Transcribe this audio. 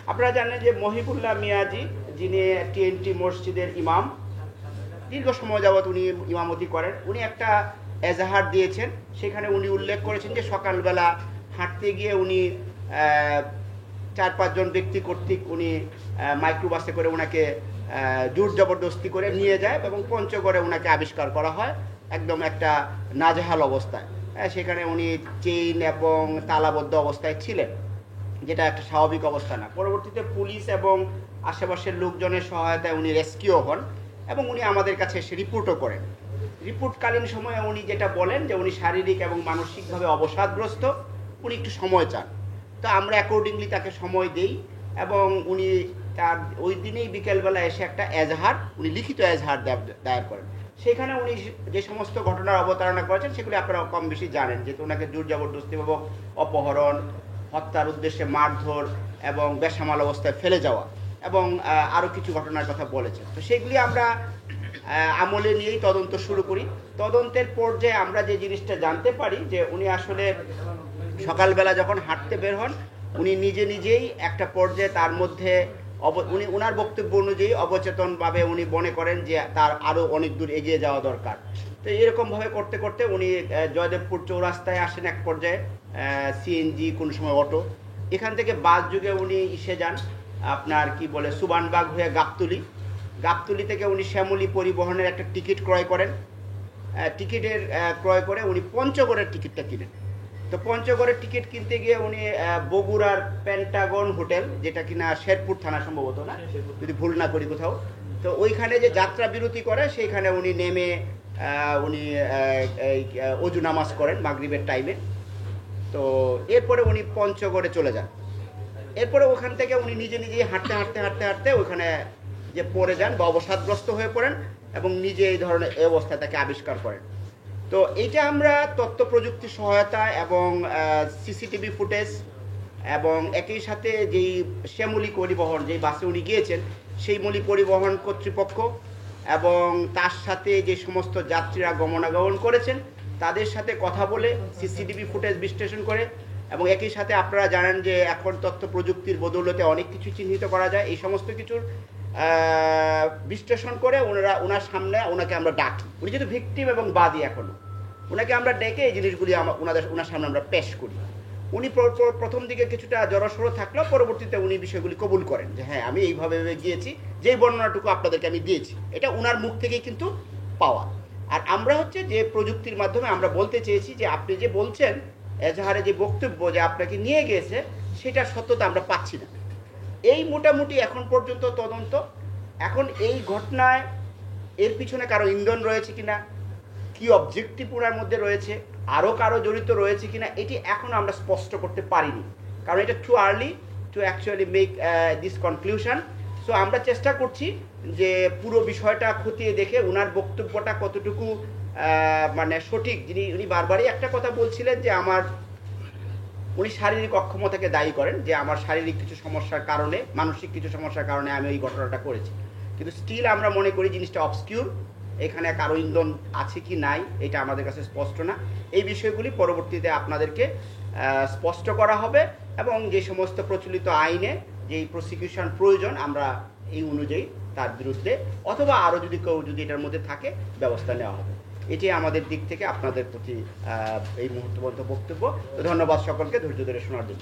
আপনারা জানেন যে মহিবুল্লাহ মিয়াজি, যিনি টিএনটি মসজিদের ইমাম, দীর্ঘ সময় যাবৎ উনি ইমামতি করেন, উনি একটা এজাহার দিয়েছেন। সেখানে উনি উল্লেখ করেছেন যে সকালবেলা হাঁটতে গিয়ে উনি 4-5 জন ব্যক্তি কর্তৃক উনি মাইক্রোবাসে করে ওনাকে জোর জবরদস্তি করে নিয়ে যায় এবং পঞ্চগড়ে ওনাকে আবিষ্কার করা হয় একদম একটা নাজেহাল অবস্থায়। সেখানে উনি চেইন এবং তালাবদ্ধ অবস্থায় ছিলেন, যেটা একটা স্বাভাবিক অবস্থা না। পরবর্তীতে পুলিশ এবং আশেপাশের লোকজনের সহায়তায় উনি রেস্কিউ হন এবং উনি আমাদের কাছে এসে রিপোর্টও করেন। রিপোর্টকালীন সময়ে উনি যেটা বলেন যে উনি শারীরিক এবং মানসিকভাবে অবসাদগ্রস্ত, উনি একটু সময় চান। তো আমরা অ্যাকর্ডিংলি তাকে সময় দেই এবং উনি তার ওই দিনেই বিকেলবেলা এসে একটা এজাহার, উনি লিখিত এজাহার দায়ের করেন। সেখানে উনি যে সমস্ত ঘটনার অবতারণা করেছেন সেগুলি আপনারা কম বেশি জানেন, যেহেতু ওনাকে জোর জবরদস্তি এবং অপহরণ, হত্যার উদ্দেশ্যে মারধর এবং বেসামাল অবস্থায় ফেলে যাওয়া এবং আরও কিছু ঘটনার কথা বলেছেন। তো সেগুলি আমরা আমলে নিয়েই তদন্ত শুরু করি। তদন্তের পর্যায়ে আমরা যে জিনিসটা জানতে পারি যে উনি আসলে সকালবেলা যখন হাঁটতে বের হন, উনি নিজেই একটা পর্যায়ে তার মধ্যে উনি ওনার বক্তব্য অনুযায়ী অবচেতনভাবে উনি মনে করেন যে তার আরও অনেক দূর এগিয়ে যাওয়া দরকার। তো এরকমভাবে করতে করতে উনি জয়দেবপুর চৌরাস্তায় আসেন এক পর্যায়ে, সিএনজি, কোনো সময় অটো, এখান থেকে বাস যুগে উনি এসে যান আপনার কি বলে সুবানবাগ হয়ে গাবতলী থেকে উনি শ্যামলী পরিবহনের একটা টিকিট ক্রয় করেন। টিকিটের ক্রয় করে উনি পঞ্চগড়ের টিকিটটা কিনেন। তো পঞ্চগড়ের টিকিট কিনতে গিয়ে উনি বগুড়ার পেন্টাগন হোটেল, যেটা কিনা শেরপুর থানা সম্ভবত, না যদি ভুল না করি কোথাও, তো ওইখানে যে যাত্রা বিরতি করে সেইখানে উনি নেমে উনি অজু নামাজ করেন মাগরিবের টাইমে। তো এরপরে উনি পঞ্চগড়ে চলে যান। এরপরে ওখান থেকে উনি নিজেই হাঁটতে ওখানে যে পড়ে যান বা অবসাদগ্রস্ত হয়ে পড়েন এবং নিজে এই ধরনের অবস্থা তাকে আবিষ্কার করেন। তো এইটা আমরা তথ্য প্রযুক্তি সহায়তা এবং সিসিটিভি ফুটেজ এবং একই সাথে যেই শ্যামলী পরিবহন, যেই বাসে উনি গিয়েছেন সেই শ্যামলী পরিবহন কর্তৃপক্ষ এবং তার সাথে যে সমস্ত যাত্রীরা গমনাগমন করেছেন তাদের সাথে কথা বলে সিসিটিভি ফুটেজ বিশ্লেষণ করে এবং একই সাথে আপনারা জানেন যে এখন তথ্য প্রযুক্তির বদৌলতে অনেক কিছু চিহ্নিত করা যায়, এই সমস্ত কিছুর বিশ্লেষণ করে ওনার সামনে ওনাকে আমরা ডাকি। উনি যেহেতু ভিকটিম এবং বাদী, এখনও ওনাকে আমরা ডেকে এই জিনিসগুলি ওনার সামনে আমরা পেশ করি। উনি প্রথম দিকে কিছুটা জড়সড় থাকলেও পরবর্তীতে উনি বিষয়গুলি কবুল করেন যে হ্যাঁ আমি এইভাবে গিয়েছি, যেই বর্ণনাটুকু আপনাদেরকে আমি দিয়েছি এটা ওনার মুখ থেকেই কিন্তু পাওয়া। আর আমরা হচ্ছে যে প্রযুক্তির মাধ্যমে আমরা বলতে চেয়েছি যে আপনি যে বলছেন এজাহারে যে বক্তব্য যে আপনাকে নিয়ে গিয়েছে সেটার সত্যতা আমরা পাচ্ছি না। এই মোটামুটি এখন পর্যন্ত তদন্ত। এখন এই ঘটনায় এর পিছনে কারো ইন্ধন রয়েছে কিনা, কি অবজেক্টিভ ওনার মধ্যে রয়েছে, আরও কারো জড়িত রয়েছে কিনা, এটি এখন আমরা স্পষ্ট করতে পারিনি, কারণ এটা too early two actually make this conclusion. So আমরা চেষ্টা করছি যে পুরো বিষয়টা খতিয়ে দেখে ওনার বক্তব্যটা কতটুকু মানে সঠিক। উনি বারবারই একটা কথা বলছিলেন যে উনি শারীরিক অক্ষমতাকে দায়ী করেন, যে আমার শারীরিক কিছু সমস্যার কারণে, মানসিক কিছু সমস্যার কারণে আমি এই ঘটনাটা করেছি। কিন্তু স্টিল আমরা মনে করি জিনিসটা অবস্কিউর, এখানে কারো ইন্ধন আছে কি নাই এটা আমাদের কাছে স্পষ্ট না। এই বিষয়গুলি পরবর্তীতে আপনাদেরকে স্পষ্ট করা হবে এবং যে সমস্ত প্রচলিত আইনে যেই প্রসিকিউশন প্রয়োজন আমরা এই অনুযায়ী তার বিরুদ্ধে অথবা আরও যদি কেউ যদি এটার মধ্যে থাকে ব্যবস্থা নেওয়া হবে। এটি আমাদের দিক থেকে আপনাদের প্রতি এই মুহূর্ত পর্যন্ত বক্তব্য। ধন্যবাদ সকলকে ধৈর্য ধরে শোনার জন্য।